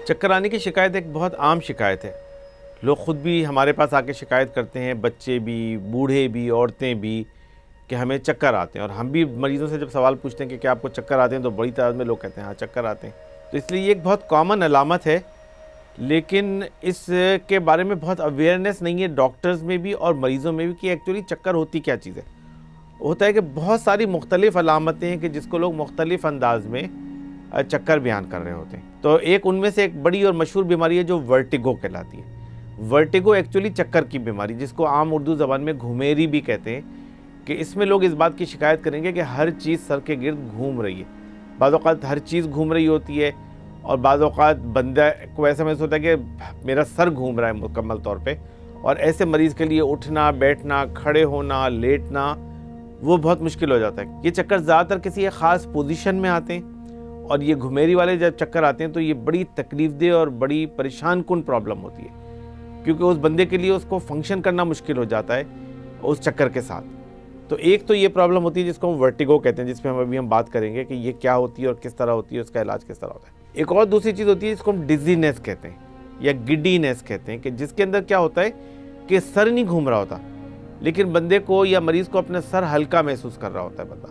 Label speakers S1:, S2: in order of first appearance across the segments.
S1: चक्कर आने की शिकायत एक बहुत आम शिकायत है। लोग ख़ुद भी हमारे पास आके शिकायत करते हैं, बच्चे भी, बूढ़े भी, औरतें भी, कि हमें चक्कर आते हैं। और हम भी मरीज़ों से जब सवाल पूछते हैं कि क्या आपको चक्कर आते हैं, तो बड़ी तादाद में लोग कहते हैं हाँ चक्कर आते हैं। तो इसलिए ये एक बहुत कॉमन अलामत है, लेकिन इसके बारे में बहुत अवेयरनेस नहीं है डॉक्टर्स में भी और मरीज़ों में भी कि एक्चुअली चक्कर होती क्या चीज़ है। होता है कि बहुत सारी मुख्तलिफ़ अलामतें हैं कि जिसको लोग मुख्तलिफ़ अंदाज में चक्कर बयान कर रहे होते हैं। तो एक उनमें से एक बड़ी और मशहूर बीमारी है जो वर्टिगो कहलाती है। वर्टिगो एक्चुअली चक्कर की बीमारी, जिसको आम उर्दू ज़बान में घुमेरी भी कहते हैं, कि इसमें लोग इस बात की शिकायत करेंगे कि हर चीज़ सर के गिर्द घूम रही है। बाज़ औक़ात हर चीज़ घूम रही होती है और बाज़ औक़ात बंदा को ऐसा महसूस होता है कि मेरा सर घूम रहा है मुकम्मल तौर पे। और ऐसे मरीज़ के लिए उठना, बैठना, खड़े होना, लेटना वो बहुत मुश्किल हो जाता है। ये चक्कर ज़्यादातर किसी एक ख़ास पोजीशन में आते हैं और ये घुमेरी वाले जब चक्कर आते हैं तो ये बड़ी तकलीफ़देह और बड़ी परेशान कुन प्रॉब्लम होती है, क्योंकि उस बंदे के लिए उसको फंक्शन करना मुश्किल हो जाता है उस चक्कर के साथ। तो एक तो ये प्रॉब्लम होती है जिसको हम वर्टिगो कहते हैं, जिसमें हम बात करेंगे कि ये क्या होती है और किस तरह होती है, उसका इलाज किस तरह होता है। एक और दूसरी चीज़ होती है जिसको हम डिजीनेस कहते हैं या गिडीनेस कहते हैं, कि जिसके अंदर क्या होता है कि सर नहीं घूम रहा होता, लेकिन बंदे को या मरीज़ को अपना सर हल्का महसूस कर रहा होता है बंदा,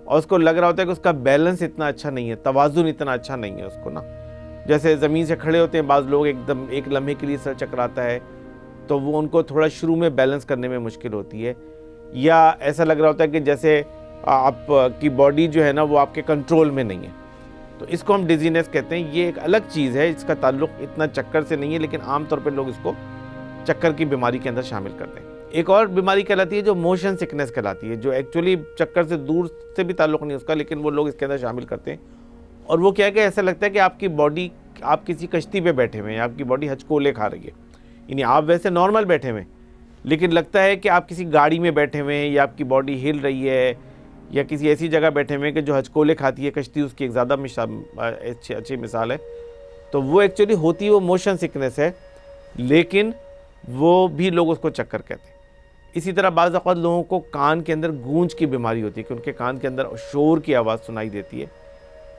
S1: और उसको लग रहा होता है कि उसका बैलेंस इतना अच्छा नहीं है, तवाज़ुन इतना अच्छा नहीं है उसको ना। जैसे ज़मीन से खड़े होते हैं बाज़ लोग, एकदम एक लम्हे के लिए सर चकराता है तो वो उनको थोड़ा शुरू में बैलेंस करने में मुश्किल होती है, या ऐसा लग रहा होता है कि जैसे आपकी बॉडी जो है ना वो आपके कंट्रोल में नहीं है, तो इसको हम डिजीनेस कहते हैं। ये एक अलग चीज़ है, इसका ताल्लुक़ इतना चक्कर से नहीं है, लेकिन आमतौर पर लोग इसको चक्कर की बीमारी के अंदर शामिल करते हैं। एक और बीमारी कहलाती है जो मोशन सिकनेस कहलाती है, जो एक्चुअली चक्कर से दूर से भी ताल्लुक़ नहीं उसका, लेकिन वो लोग इसके अंदर शामिल करते हैं। और वो क्या है कि ऐसा लगता है कि आपकी बॉडी, आप किसी कश्ती पे बैठे हुए हैं, आपकी बॉडी हचकोले खा रही है। यानी आप वैसे नॉर्मल बैठे हुए हैं, लेकिन लगता है कि आप किसी गाड़ी में बैठे हुए हैं, या आपकी बॉडी हिल रही है, या किसी ऐसी जगह बैठे हुए हैं कि जो हचकोले खाती है कश्ती, उसकी एक ज़्यादा अच्छी मिसाल है। तो वो एक्चुअली होती है वो मोशन सिकनेस है, लेकिन वो भी लोग उसको चक्कर कहते हैं। इसी तरह बाज़ औक़ात लोगों को कान के अंदर गूंज की बीमारी होती है, कि उनके कान के अंदर शोर की आवाज़ सुनाई देती है,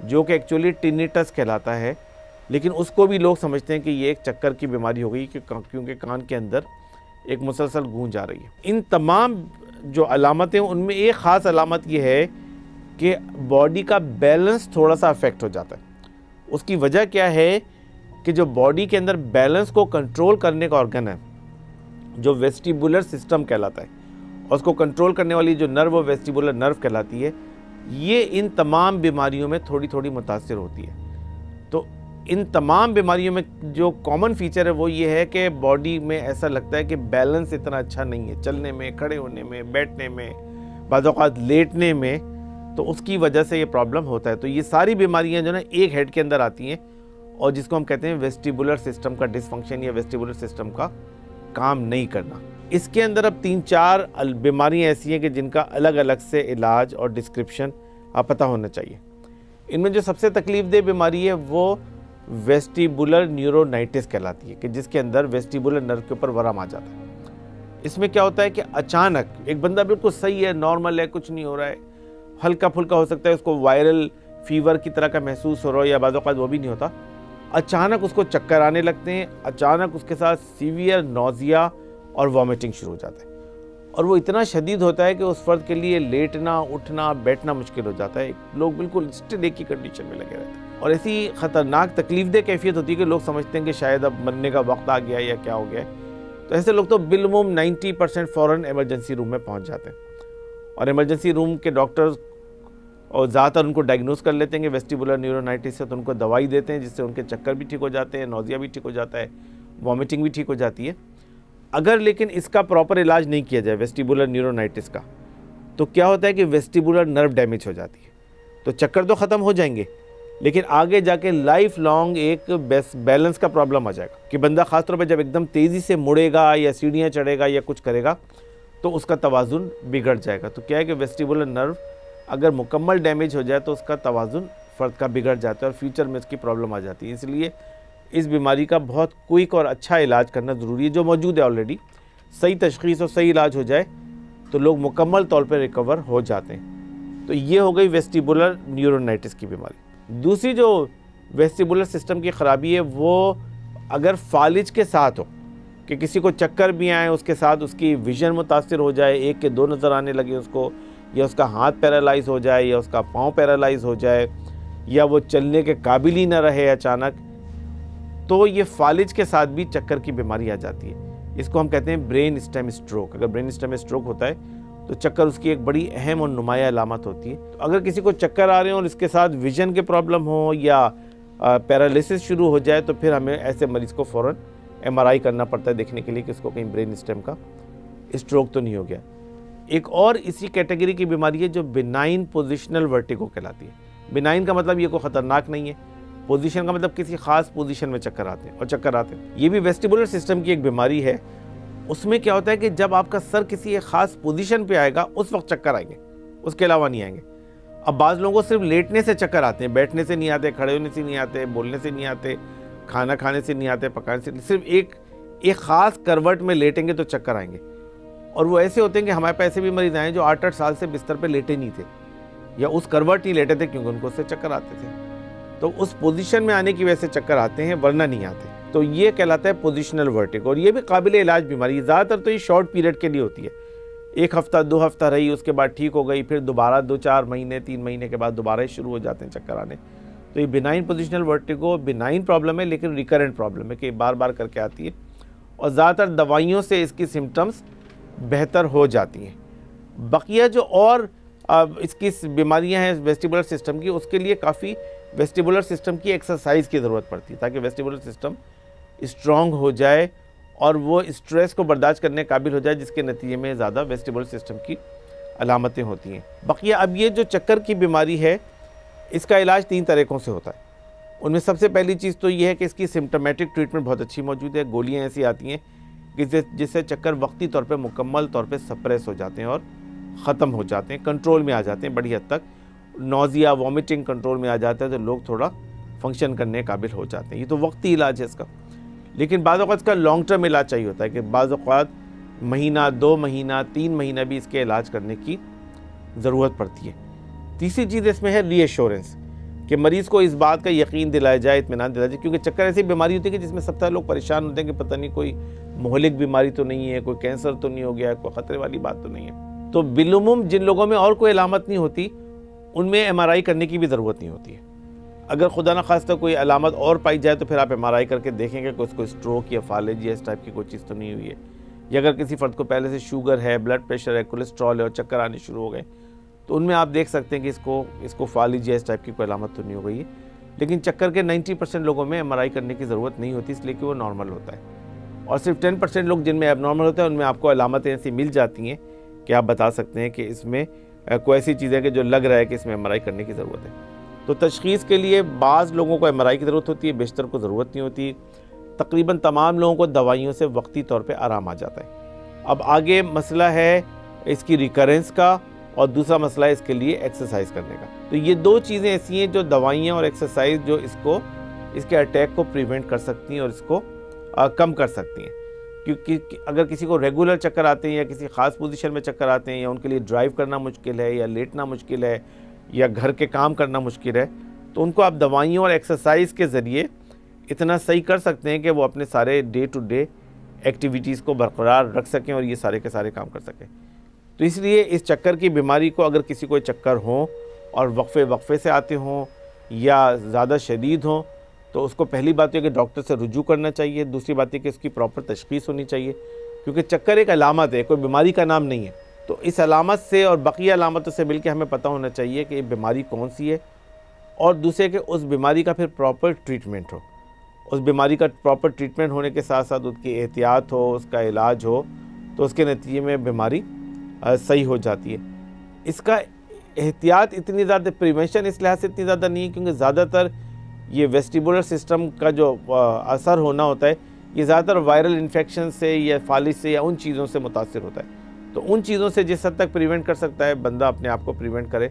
S1: जो कि एक्चुअली टिनिटस कहलाता है, लेकिन उसको भी लोग समझते हैं कि ये एक चक्कर की बीमारी हो गई, क्योंकि कान के अंदर एक मुसलसल गूंज आ रही है। इन तमाम जो अलामतें हैं उनमें एक ख़ास अलामत ये है कि बॉडी का बैलेंस थोड़ा सा अफेक्ट हो जाता है। उसकी वजह क्या है कि जो बॉडी के अंदर बैलेंस को कंट्रोल करने का ऑर्गन है, जो वेस्टिबुलर सिस्टम कहलाता है, और उसको कंट्रोल करने वाली जो नर्व वो वेस्टिबुलर नर्व कहलाती है, ये इन तमाम बीमारियों में थोड़ी थोड़ी मुतासिर होती है। तो इन तमाम बीमारियों में जो कॉमन फीचर है वो ये है कि बॉडी में ऐसा लगता है कि बैलेंस इतना अच्छा नहीं है, चलने में, खड़े होने में, बैठने में, बाज़ औक़ात लेटने में, तो उसकी वजह से ये प्रॉब्लम होता है। तो ये सारी बीमारियां जो ना एक हेड के अंदर आती हैं, और जिसको हम कहते हैं वेस्टिबुलर सिस्टम का डिसफंक्शन या वेस्टिबुलर सिस्टम का काम नहीं करना। इसके अंदर अब 3-4 बीमारियां ऐसी हैं कि जिनका अलग अलग से इलाज और डिस्क्रिप्शन आप पता होना चाहिए। इनमें जो सबसे तकलीफ़देह बीमारी है वो वेस्टिबुलर न्यूरोनाइटिस कहलाती है, कि जिसके अंदर वेस्टिबुलर नर्व के ऊपर वरम आ जाता है। इसमें क्या होता है कि अचानक एक बंदा बिल्कुल सही है, नॉर्मल है, कुछ नहीं हो रहा है, हल्का फुल्का हो सकता है, उसको वायरल फीवर की तरह का महसूस हो रहा है, या बाज़ औक़ात वो भी नहीं होता, अचानक उसको चक्कर आने लगते हैं, अचानक उसके साथ सीवियर नौजिया और वॉमिटिंग शुरू हो जाता है, और वो इतना शदीद होता है कि उस फर्द के लिए लेटना, उठना, बैठना मुश्किल हो जाता है। लोग बिल्कुल स्टिल एक ही कंडीशन में लगे रहते हैं, और ऐसी ख़तरनाक तकलीफ़देह कैफियत होती है कि लोग समझते हैं कि शायद अब मरने का वक्त आ गया या क्या हो गया है। तो ऐसे लोग तो बिलमुम 90% फ़ौरन एमरजेंसी रूम में पहुँच जाते हैं, और एमरजेंसी रूम के डॉक्टर्स और ज़्यादातर उनको डायग्नोस कर लेते हैं कि वेस्टिबुलर न्यूरोनाइटिस है, तो उनको दवाई देते हैं जिससे उनके चक्कर भी ठीक हो जाते हैं, नौजिया भी ठीक हो जाता है, वॉमिटिंग भी ठीक हो जाती है। अगर लेकिन इसका प्रॉपर इलाज नहीं किया जाए वेस्टिबुलर न्यूरोनाइटिस का, तो क्या होता है कि वेस्टिबुलर नर्व डैमेज हो जाती है। तो चक्कर तो ख़त्म हो जाएंगे, लेकिन आगे जाके लाइफ लॉन्ग एक बैलेंस का प्रॉब्लम आ जाएगा, कि बंदा ख़ासतौर पर जब एकदम तेज़ी से मुड़ेगा या सीढ़ियाँ चढ़ेगा या कुछ करेगा तो उसका तवाज़ुन बिगड़ जाएगा। तो क्या है कि वेस्टिबुलर नर्व अगर मुकम्मल डैमेज हो जाए तो उसका तवाज़ुन फ़र्द का बिगड़ जाता है और फ्यूचर में इसकी प्रॉब्लम आ जाती है। इसलिए इस बीमारी का बहुत क्विक और अच्छा इलाज करना ज़रूरी है, जो मौजूद है ऑलरेडी। सही तशख़ीस और सही इलाज हो जाए तो लोग मुकम्मल तौर पर रिकवर हो जाते हैं। तो ये हो गई वेस्टिबुलर न्यूरोनाइटिस की बीमारी। दूसरी जो वेस्टिबुलर सिस्टम की ख़राबी है वो अगर फालिज के साथ हो, कि किसी को चक्कर भी आए, उसके साथ उसकी विज़न मुतासिर हो जाए, एक के दो नज़र आने लगे उसको, या उसका हाथ पैरालाइज हो जाए, या उसका पाँव पैरालाइज हो जाए, या वो चलने के काबिल ही ना रहे अचानक, तो ये फालिज के साथ भी चक्कर की बीमारी आ जाती है। इसको हम कहते हैं ब्रेन स्टेम स्ट्रोक। अगर ब्रेन स्टेम स्ट्रोक होता है तो चक्कर उसकी एक बड़ी अहम और नुमाया अलामत होती है। तो अगर किसी को चक्कर आ रहे हो और इसके साथ विजन के प्रॉब्लम हो या पैरालिसिस शुरू हो जाए, तो फिर हमें ऐसे मरीज़ को फ़ौरन MRI करना पड़ता है देखने के लिए कि इसको कहीं ब्रेन स्टेम का स्ट्रोक तो नहीं हो गया। एक और इसी कैटेगरी की बीमारी है जो बिनाइन पोजिशनल वर्टिगो कहलाती है। बिनाइन का मतलब ये कोई ख़तरनाक नहीं है, पोजीशन का मतलब किसी खास पोजीशन में चक्कर आते हैं और चक्कर आते हैं। ये भी वेस्टिबुलर सिस्टम की एक बीमारी है। उसमें क्या होता है कि जब आपका सर किसी एक खास पोजीशन पे आएगा उस वक्त चक्कर आएंगे, उसके अलावा नहीं आएंगे। अब बाज़ लोगों को सिर्फ लेटने से चक्कर आते हैं, बैठने से नहीं आते, खड़े होने से नहीं आते, बोलने से नहीं आते, खाना खाने से नहीं आते, पकाने से, सिर्फ एक ख़ास करवट में लेटेंगे तो चक्कर आएंगे। और वो ऐसे होते हैं कि हमारे पास ऐसे भी मरीज आए जो 8-8 साल से बिस्तर पर लेटे नहीं थे या उस करवट नहीं लेटे थे क्योंकि उनको उससे चक्कर आते थे। तो उस पोजीशन में आने की वजह से चक्कर आते हैं, वरना नहीं आते। तो ये कहलाता है पोजीशनल वर्टिगो और ये भी काबिल इलाज बीमारी है। ज़्यादातर तो ये शॉर्ट पीरियड के लिए होती है, 1 हफ्ता 2 हफ्ता रही, उसके बाद ठीक हो गई, फिर दोबारा 2-4 महीने 3 महीने के बाद दोबारा ही शुरू हो जाते हैं चक्कर आने। तो ये benign positional vertigo benign problem है, लेकिन रिकरेंट प्रॉब्लम है कि बार बार करके आती है और ज़्यादातर दवाइयों से इसकी सिम्टम्स बेहतर हो जाती हैं। बकिया जो और इसकी बीमारियां हैं वेस्टिबुलर सिस्टम की, उसके लिए काफ़ी वेस्टिबुलर सिस्टम की एक्सरसाइज की ज़रूरत पड़ती है ताकि वेस्टिबुलर सिस्टम स्ट्रॉन्ग हो जाए और वो स्ट्रेस को बर्दाश्त करने काबिल हो जाए, जिसके नतीजे में ज़्यादा वेस्टिबुलर सिस्टम की अलामतें होती हैं। बकिया अब ये जो चक्कर की बीमारी है इसका इलाज 3 तरीक़ों से होता है। उनमें सबसे पहली चीज़ तो ये है कि इसकी सिम्टोमेटिक ट्रीटमेंट बहुत अच्छी मौजूद है। गोलियाँ ऐसी आती हैं कि जिससे चक्कर वक्ती तौर पे मुकम्मल तौर पे सप्रेस हो जाते हैं और ख़त्म हो जाते हैं, कंट्रोल में आ जाते हैं बड़ी हद तक। नोज़िया वॉमिटिंग कंट्रोल में आ जाता है तो लोग थोड़ा फंक्शन करने के काबिल हो जाते हैं। ये तो वक्ती इलाज है इसका। लेकिन बाज़ औक़ात इसका लॉन्ग टर्म इलाज चाहिए होता है कि बाज़ औक़ात महीना, 2 महीना, 3 महीना भी इसके इलाज करने की ज़रूरत पड़ती है। तीसरी चीज़ इसमें है रीएश्योरेंस, कि मरीज़ को इस बात का यकीन दिलाया जाए, इत्मीनान दिलाया जाए, क्योंकि चक्कर ऐसी बीमारी होती है कि जिसमें सब तरह लोग परेशान होते हैं कि पता नहीं कोई मोहलिक बीमारी तो नहीं है, कोई कैंसर तो नहीं हो गया, कोई ख़तरे वाली बात तो नहीं है। तो बिलुमुम जिन लोगों में और कोई अलामत नहीं होती उनमें MRI करने की भी ज़रूरत नहीं होती है। अगर खुदा न खास्ता कोई अलामत और पाई जाए तो फिर आप MRI करके देखेंगे कि उसको स्ट्रोक या फालिज या इस टाइप की कोई चीज़ तो नहीं हुई है। या अगर किसी फ़र्द को पहले से शुगर है, ब्लड प्रेशर है, कोलेस्ट्रॉल है और चक्कर आने शुरू हो गए तो उनमें आप देख सकते हैं कि इसको फालिज या इस टाइप की कोई अलामत तो नहीं हो गई है। लेकिन चक्कर के 90% लोगों में MRI करने की ज़रूरत नहीं होती, इसलिए कि वो नॉर्मल होता है। और सिर्फ 10% लोग जिनमें एबनॉर्मल होता है उनमें आपको अलामतें ऐसी मिल जाती हैं कि आप बता सकते हैं कि इसमें कोई ऐसी चीज़ है कि जो लग रहा है कि इसमें MRI करने की ज़रूरत है। तो तशख़ीस के लिए बाज़ लोगों को MRI की ज़रूरत होती है, बेशतर को ज़रूरत नहीं होती। तकरीबन तमाम लोगों को दवाइयों से वक्ती तौर पे आराम आ जाता है। अब आगे मसला है इसकी रिकरेंस का और दूसरा मसला है इसके लिए एक्सरसाइज करने का। तो ये 2 चीज़ें ऐसी हैं जो दवाइयाँ और एक्सरसाइज जो इसके अटैक को प्रिवेंट कर सकती हैं और इसको कम कर सकती हैं। क्योंकि अगर किसी को रेगुलर चक्कर आते हैं या किसी ख़ास पोजीशन में चक्कर आते हैं या उनके लिए ड्राइव करना मुश्किल है या लेटना मुश्किल है या घर के काम करना मुश्किल है, तो उनको आप दवाइयों और एक्सरसाइज के ज़रिए इतना सही कर सकते हैं कि वो अपने सारे डे टू डे एक्टिविटीज़ को बरकरार रख सकें और ये सारे के सारे काम कर सकें। तो इसलिए इस चक्कर की बीमारी को अगर किसी को चक्कर हो और वक्फे से आते हों या ज़्यादा शदीद हों तो उसको पहली बात है कि डॉक्टर से रुजू करना चाहिए। दूसरी बात है कि उसकी प्रॉपर तशख़ीस होनी चाहिए, क्योंकि चक्कर एक अलामत है, कोई बीमारी का नाम नहीं है। तो इस अलामत से और बकिया अलामतों से मिलकर हमें पता होना चाहिए कि ये बीमारी कौन सी है और दूसरे कि उस बीमारी का फिर प्रॉपर ट्रीटमेंट हो। उस बीमारी का प्रॉपर ट्रीटमेंट होने के साथ साथ उसकी एहतियात हो, उसका इलाज हो, तो उसके नतीजे में बीमारी सही हो जाती है। इसका एहतियात इतनी ज़्यादा, प्रिवेंशन इस लिहाज से इतनी ज़्यादा नहीं है क्योंकि ज़्यादातर ये वेस्टिबुलर सिस्टम का जो असर होना होता है ये ज़्यादातर वायरल इन्फेक्शन से या फालिज से या उन चीज़ों से मुतासिर होता है। तो उन चीज़ों से जिस हद तक प्रिवेंट कर सकता है बंदा अपने आप को प्रिवेंट करे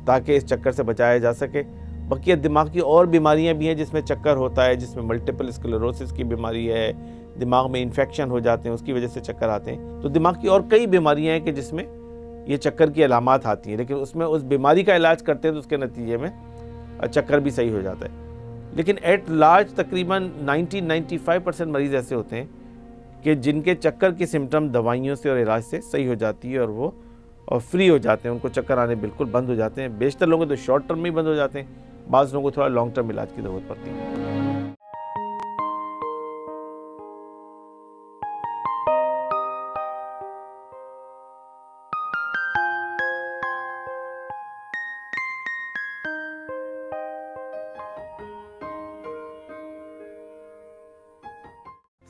S1: ताकि इस चक्कर से बचाया जा सके। बाकी दिमाग की और बीमारियां भी हैं जिसमें चक्कर होता है, जिसमें मल्टीपल स्क्लेरोसिस की बीमारी है, दिमाग में इन्फेक्शन हो जाते हैं उसकी वजह से चक्कर आते हैं। तो दिमाग की और कई बीमारियां हैं कि जिसमें ये चक्कर की अलामात आती हैं, लेकिन उसमें उस बीमारी का इलाज करते हैं तो उसके नतीजे में चक्कर भी सही हो जाता है। लेकिन एट लार्ज तकरीबन 90-95% मरीज़ ऐसे होते हैं कि जिनके चक्कर की सिम्टम दवाइयों से और इलाज से सही हो जाती है और वो फ्री हो जाते हैं, उनको चक्कर आने बिल्कुल बंद हो जाते हैं। बेशतर लोगों तो शॉर्ट टर्म में ही बंद हो जाते हैं, बाज़ लोगों को थोड़ा लॉन्ग टर्म इलाज की ज़रूरत पड़ती है।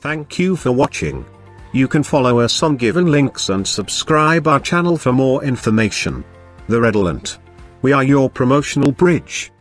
S2: Thank you for watching. You can follow us on given links and subscribe our channel for more information. The Redolent. We are your promotional bridge.